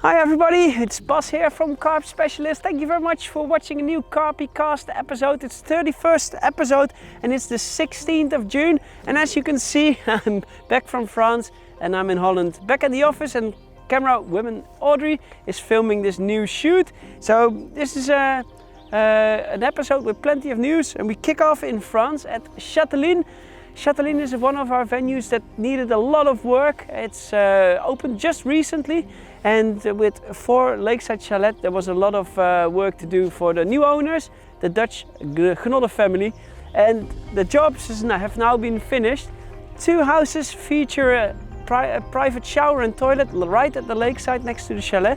Hi everybody, it's Bas here from Carp Specialist. Thank you very much for watching a new Carpy Cast episode. It's 31st episode and it's the 16th of June. And as you can see, I'm back from France and I'm in Holland, back at the office, and camera woman Audrey is filming this new shoot. So this is an episode with plenty of news, and we kick off in France at Chateline. Chateline is one of our venues that needed a lot of work. It's opened just recently, and with 4 lakeside chalets there was a lot of work to do for the new owners, the Dutch Genodde family, and the jobs have now been finished. 2 houses feature a private shower and toilet right at the lakeside next to the chalet.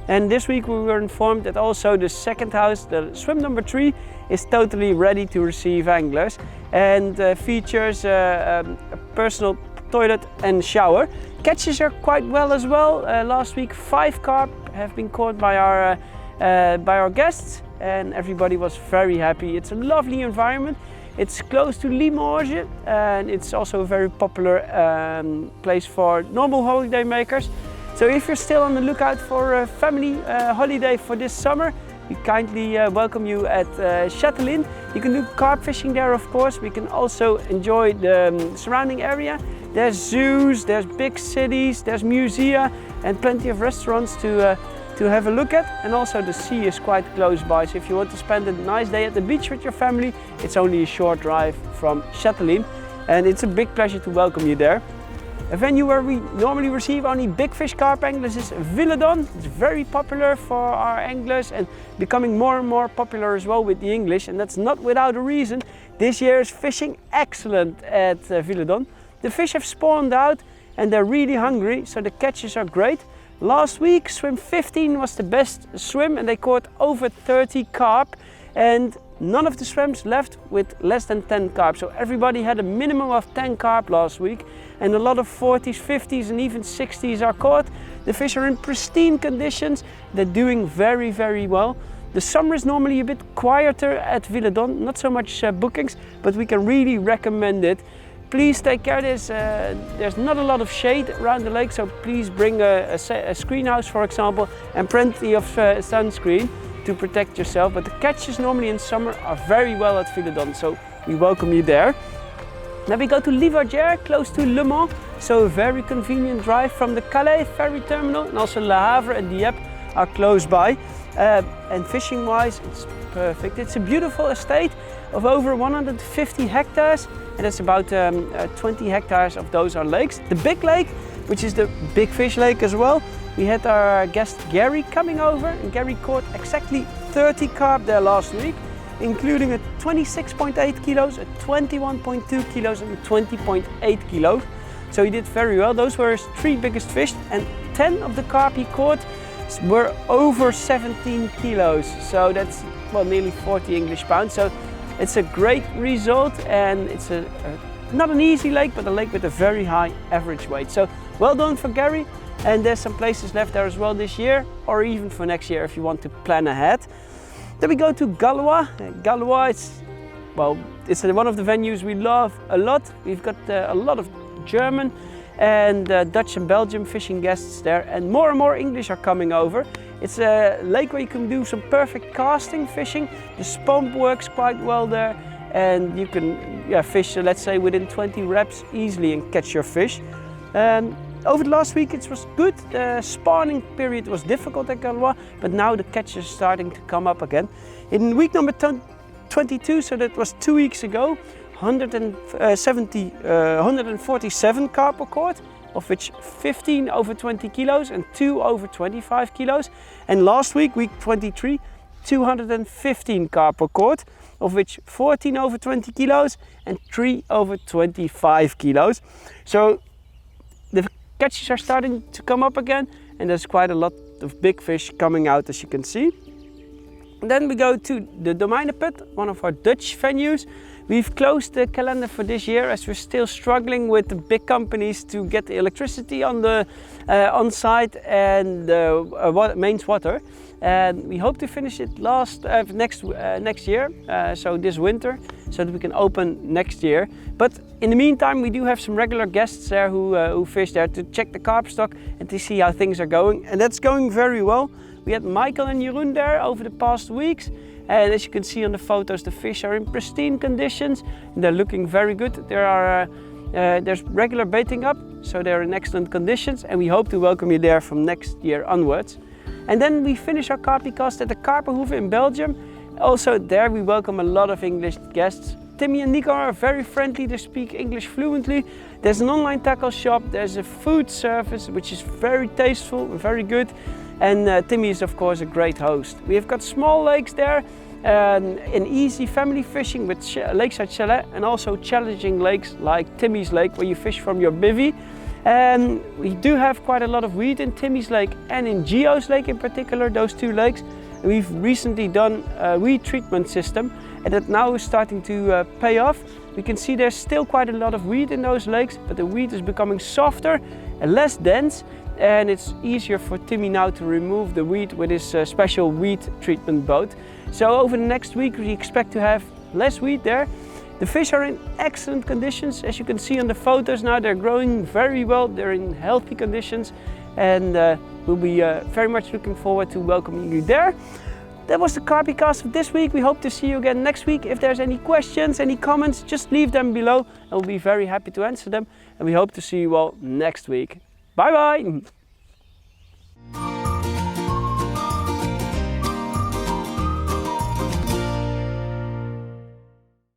And this week we were informed that also the second house, the swim number 3, is totally ready to receive anglers and features a personal toilet and shower. Catches are quite well as well. Last week 5 carp have been caught by our guests, and everybody was very happy. It's a lovely environment. It's close to Limoges, and it's also a very popular place for normal holiday makers. So if you're still on the lookout for a family holiday for this summer, we kindly welcome you at Chateline. You can do carp fishing there, of course. We can also enjoy the surrounding area. There's zoos, there's big cities, there's musea, and plenty of restaurants to have a look at. And also the sea is quite close by, so if you want to spend a nice day at the beach with your family, it's only a short drive from Chateline, and it's a big pleasure to welcome you there. A venue where we normally receive only big fish carp anglers is Villedon. It's very popular for our anglers and becoming more and more popular as well with the English, and that's not without a reason. This year is fishing excellent at Villedon. The fish have spawned out and they're really hungry, so the catches are great. Last week swim 15 was the best swim, and they caught over 30 carp, and none of the swims left with less than 10 carp. So everybody had a minimum of 10 carp last week, and a lot of 40s, 50s and even 60s are caught. The fish are in pristine conditions. They're doing very, very well. The summer is normally a bit quieter at Villedon, not so much bookings, but we can really recommend it. Please take care. There's not a lot of shade around the lake, so please bring a screen house, for example, and plenty of sunscreen to protect yourself. But the catches normally in summer are very well at Villedon, so we welcome you there. Now we go to Livardière, close to Le Mans, so a very convenient drive from the Calais ferry terminal, and also Le Havre and Dieppe are close by. And fishing wise, it's perfect. It's a beautiful estate of over 150 hectares, and it's about 20 hectares of those are lakes. The big lake, which is the big fish lake as well, we had our guest Gary coming over, and Gary caught exactly 30 carp there last week, including a 26.8 kilos, a 21.2 kilos and a 20.8 kilos. So he did very well. Those were his 3 biggest fish, and 10 of the carp he caught were over 17 kilos. So that's, well, nearly 40 English pounds. So it's a great result, and it's not an easy lake, but a lake with a very high average weight. So well done for Gary. And there's some places left there as well this year, or even for next year if you want to plan ahead. Then we go to Gallois. Gallois, it's one of the venues we love a lot. We've got a lot of German and Dutch and Belgian fishing guests there, and more English are coming over. It's a lake where you can do some perfect casting fishing. The spump works quite well there, and you can fish, let's say, within 20 reps easily and catch your fish. Over the last week it was good. The spawning period was difficult at Gallois, but now the catches are starting to come up again. In week number 22, so that was 2 weeks ago, 147 carp were caught, of which 15 over 20 kilos and 2 over 25 kilos. And last week, week 23, 215 carp were caught, of which 14 over 20 kilos and 3 over 25 kilos. So the catches are starting to come up again, and there's quite a lot of big fish coming out, as you can see. And then we go to the Domeineput, one of our Dutch venues. We've closed the calendar for this year as we're still struggling with the big companies to get the electricity on the on site and mains water. And we hope to finish it next year, so this winter, so that we can open next year. But in the meantime, we do have some regular guests there who fish there to check the carp stock and to see how things are going. And that's going very well. We had Michael and Jeroen there over the past weeks. And as you can see on the photos, the fish are in pristine conditions. And they're looking very good. There's regular baiting up, so they're in excellent conditions. And we hope to welcome you there from next year onwards. And then we finish our Carpy Cast at the Carpenhoeve in Belgium. Also there we welcome a lot of English guests. Timmy and Nico are very friendly, they speak English fluently. There's an online tackle shop, there's a food service which is very tasteful and very good. And Timmy is of course a great host. We have got small lakes there, and easy family fishing with lakeside chalet, and also challenging lakes like Timmy's Lake where you fish from your bivvy. And we do have quite a lot of weed in Timmy's Lake and in Gio's Lake in particular, those two lakes. And we've recently done a weed treatment system and that now is starting to pay off. We can see there's still quite a lot of weed in those lakes, but the weed is becoming softer and less dense, and it's easier for Timmy now to remove the weed with his special weed treatment boat. So over the next week we expect to have less weed there. The fish are in excellent conditions. As you can see on the photos now, they're growing very well. They're in healthy conditions, and we'll be very much looking forward to welcoming you there. That was the Carpy Cast of this week. We hope to see you again next week. If there's any questions, any comments, just leave them below and we'll be very happy to answer them. And we hope to see you all next week. Bye bye!